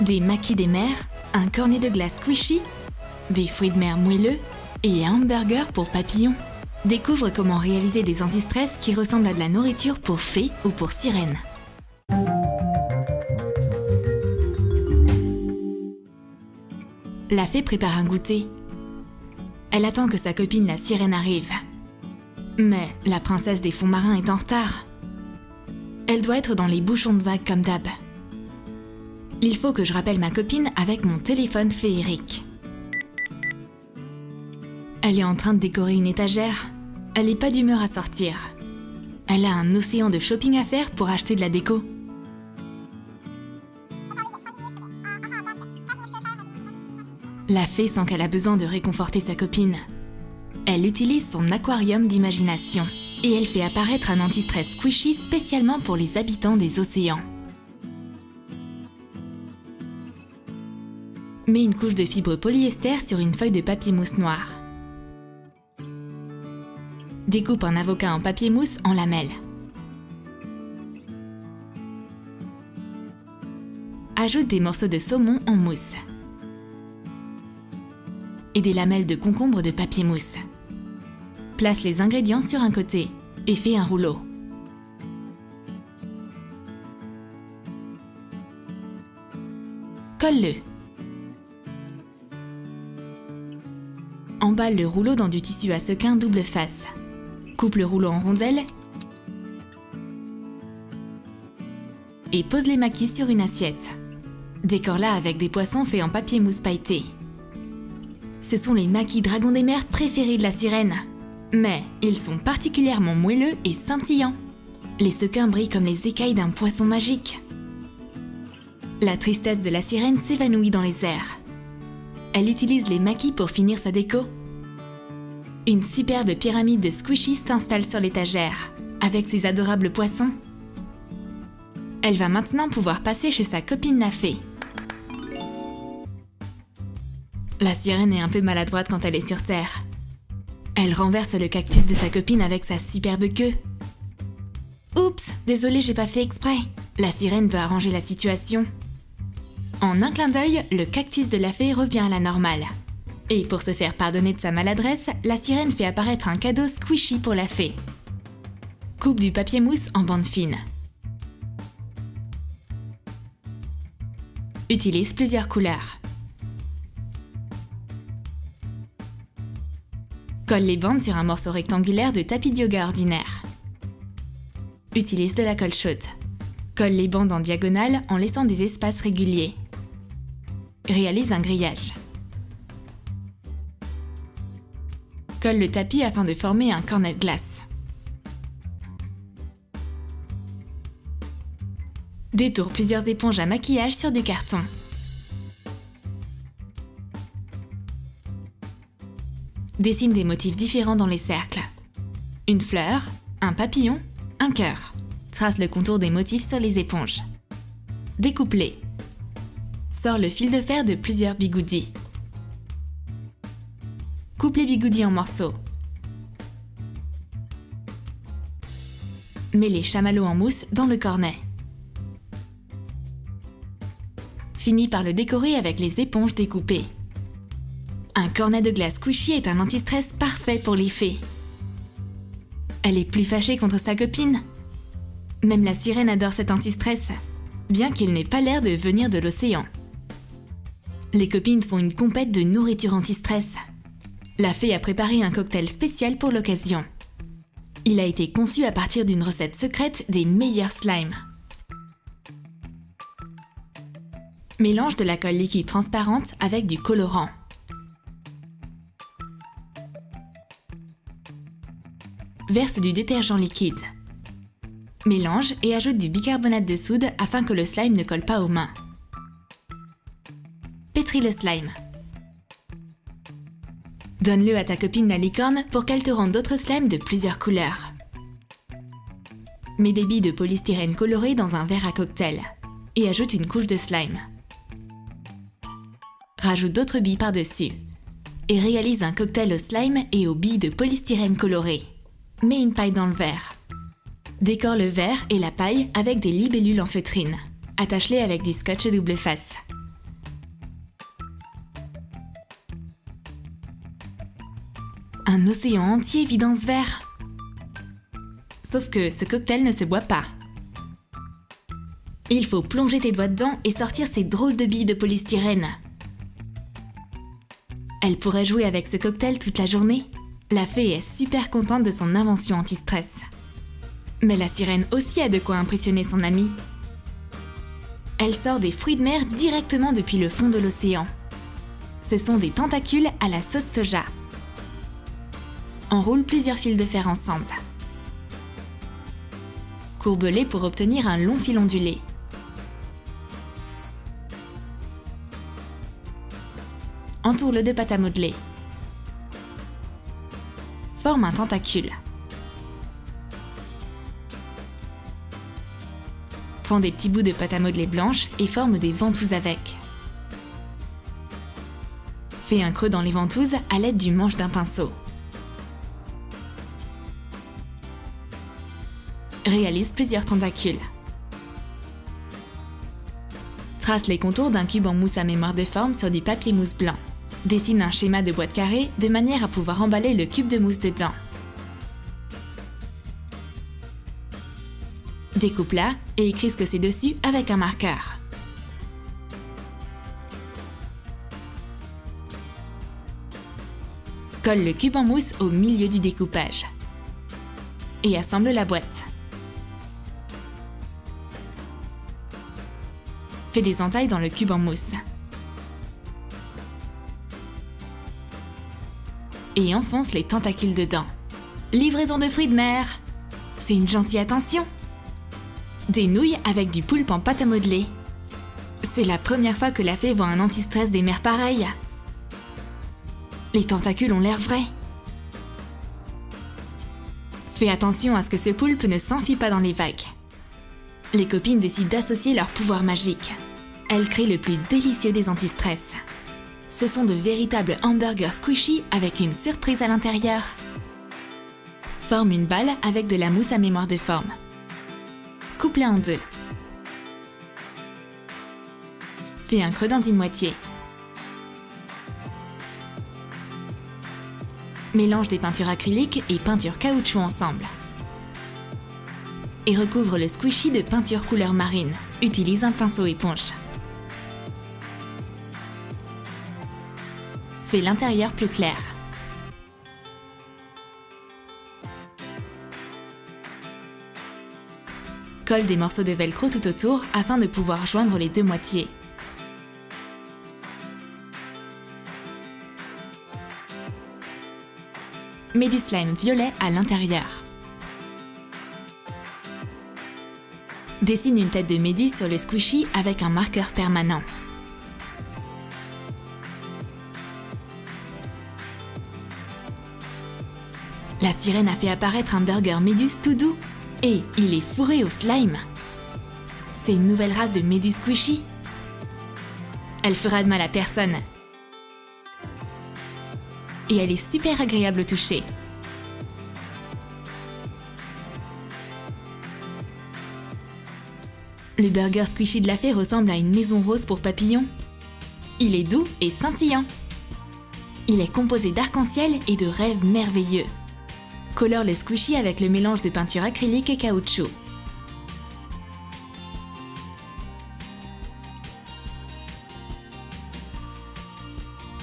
des maquis des mers, un cornet de glace squishy, des fruits de mer moelleux et un hamburger pour papillons. Découvre comment réaliser des anti-stress qui ressemblent à de la nourriture pour fées ou pour sirènes. La fée prépare un goûter. Elle attend que sa copine la sirène arrive. Mais la princesse des fonds marins est en retard. Elle doit être dans les bouchons de vagues comme d'hab. Il faut que je rappelle ma copine avec mon téléphone féerique. Elle est en train de décorer une étagère. Elle n'est pas d'humeur à sortir. Elle a un océan de shopping à faire pour acheter de la déco. La fée sent qu'elle a besoin de réconforter sa copine. Elle utilise son aquarium d'imagination et elle fait apparaître un anti-stress squishy spécialement pour les habitants des océans. Mets une couche de fibre polyester sur une feuille de papier mousse noir. Découpe un avocat en papier mousse en lamelles. Ajoute des morceaux de saumon en mousse et des lamelles de concombre de papier mousse. Place les ingrédients sur un côté et fais un rouleau. Colle-le. Emballe le rouleau dans du tissu à sequins double face. Coupe le rouleau en rondelles et pose les maquis sur une assiette. Décore-la avec des poissons faits en papier mousse pailleté. Ce sont les maquis dragons des mers préférés de la sirène. Mais ils sont particulièrement moelleux et scintillants. Les sequins brillent comme les écailles d'un poisson magique. La tristesse de la sirène s'évanouit dans les airs. Elle utilise les maquis pour finir sa déco. Une superbe pyramide de squishy s'installe sur l'étagère, avec ses adorables poissons. Elle va maintenant pouvoir passer chez sa copine la fée. La sirène est un peu maladroite quand elle est sur Terre. Elle renverse le cactus de sa copine avec sa superbe queue. Oups, désolée, j'ai pas fait exprès. La sirène veut arranger la situation. En un clin d'œil, le cactus de la fée revient à la normale. Et pour se faire pardonner de sa maladresse, la sirène fait apparaître un cadeau squishy pour la fée. Coupe du papier mousse en bandes fines. Utilise plusieurs couleurs. Colle les bandes sur un morceau rectangulaire de tapis de yoga ordinaire. Utilise de la colle chaude. Colle les bandes en diagonale en laissant des espaces réguliers. Réalise un grillage. Colle le tapis afin de former un cornet de glace. Détourne plusieurs éponges à maquillage sur du carton. Dessine des motifs différents dans les cercles. Une fleur, un papillon, un cœur. Trace le contour des motifs sur les éponges. Découpe-les. Sors le fil de fer de plusieurs bigoudis. Coupe les bigoudis en morceaux. Mets les chamallows en mousse dans le cornet. Finis par le décorer avec les éponges découpées. Un cornet de glace squishy est un anti-stress parfait pour les fées. Elle est plus fâchée contre sa copine. Même la sirène adore cet anti-stress, bien qu'il n'ait pas l'air de venir de l'océan. Les copines font une compète de nourriture anti-stress. La fée a préparé un cocktail spécial pour l'occasion. Il a été conçu à partir d'une recette secrète des meilleurs slimes. Mélange de la colle liquide transparente avec du colorant. Verse du détergent liquide. Mélange et ajoute du bicarbonate de soude afin que le slime ne colle pas aux mains. Pétris le slime. Donne-le à ta copine la licorne pour qu'elle te rende d'autres slimes de plusieurs couleurs. Mets des billes de polystyrène colorées dans un verre à cocktail et ajoute une couche de slime. Rajoute d'autres billes par-dessus et réalise un cocktail au slime et aux billes de polystyrène colorées. Mets une paille dans le verre. Décore le verre et la paille avec des libellules en feutrine. Attache-les avec du scotch double face. un océan entier vit dans ce verre. Sauf que ce cocktail ne se boit pas. Il faut plonger tes doigts dedans et sortir ces drôles de billes de polystyrène. Elle pourrait jouer avec ce cocktail toute la journée. La fée est super contente de son invention anti-stress. Mais la sirène aussi a de quoi impressionner son amie. Elle sort des fruits de mer directement depuis le fond de l'océan. Ce sont des tentacules à la sauce soja. Enroule plusieurs fils de fer ensemble. Courbe-les pour obtenir un long fil ondulé. Entoure-le de pâte à modeler. Forme un tentacule. Prends des petits bouts de pâte à modeler blanche et forme des ventouses avec. Fais un creux dans les ventouses à l'aide du manche d'un pinceau. Réalise plusieurs tentacules. Trace les contours d'un cube en mousse à mémoire de forme sur du papier mousse blanc. Dessine un schéma de boîte carrée de manière à pouvoir emballer le cube de mousse dedans. Découpe-la et écris ce que c'est dessus avec un marqueur. Colle le cube en mousse au milieu du découpage. Et assemble la boîte. Fais des entailles dans le cube en mousse. Et enfonce les tentacules dedans. Livraison de fruits de mer! C'est une gentille attention! Des nouilles avec du poulpe en pâte à modeler. C'est la première fois que la fée voit un anti-stress des mers pareil. Les tentacules ont l'air vrais. Fais attention à ce que ce poulpe ne s'enfuit pas dans les vagues. Les copines décident d'associer leur pouvoir magique. Elles créent le plus délicieux des anti-stress. Ce sont de véritables hamburgers squishy avec une surprise à l'intérieur. Forme une balle avec de la mousse à mémoire de forme. Coupe-la en deux. Fais un creux dans une moitié. Mélange des peintures acryliques et peinture caoutchouc ensemble. Et recouvre le squishy de peinture couleur marine. Utilise un pinceau éponge. Fais l'intérieur plus clair. Colle des morceaux de velcro tout autour afin de pouvoir joindre les deux moitiés. Mets du slime violet à l'intérieur. Dessine une tête de méduse sur le squishy avec un marqueur permanent. La sirène a fait apparaître un burger méduse tout doux. Et il est fourré au slime. C'est une nouvelle race de méduse squishy. Elle fera de mal à personne. Et elle est super agréable au toucher. Le burger squishy de la fée ressemble à une maison rose pour papillons. Il est doux et scintillant. Il est composé d'arc-en-ciel et de rêves merveilleux. Colore le squishy avec le mélange de peinture acrylique et caoutchouc.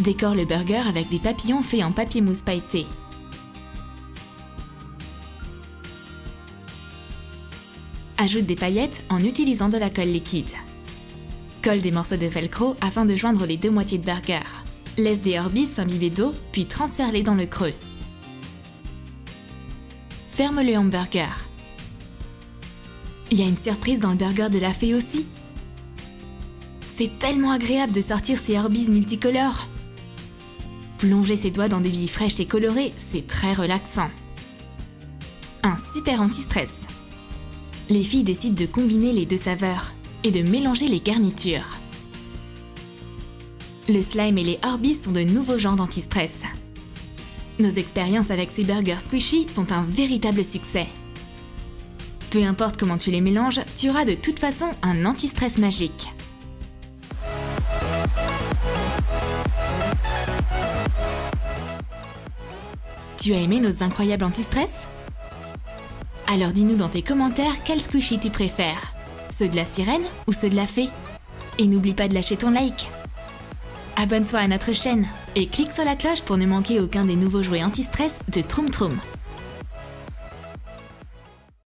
Décore le burger avec des papillons faits en papier mousse pailleté. Ajoute des paillettes en utilisant de la colle liquide. Colle des morceaux de velcro afin de joindre les deux moitiés de burger. Laisse des Orbeez s'imbiber d'eau, puis transfère-les dans le creux. Ferme le hamburger. Il y a une surprise dans le burger de la fée aussi. C'est tellement agréable de sortir ces Orbeez multicolores. Plonger ses doigts dans des billes fraîches et colorées, c'est très relaxant. Un super anti-stress. Les filles décident de combiner les deux saveurs et de mélanger les garnitures. Le slime et les Orbeez sont de nouveaux genres d'anti-stress. Nos expériences avec ces burgers squishy sont un véritable succès. Peu importe comment tu les mélanges, tu auras de toute façon un anti-stress magique. Tu as aimé nos incroyables anti-stress? Alors dis-nous dans tes commentaires quel squishy tu préfères, ceux de la sirène ou ceux de la fée? Et n'oublie pas de lâcher ton like. Abonne-toi à notre chaîne et clique sur la cloche pour ne manquer aucun des nouveaux jouets anti-stress de Troom Troom.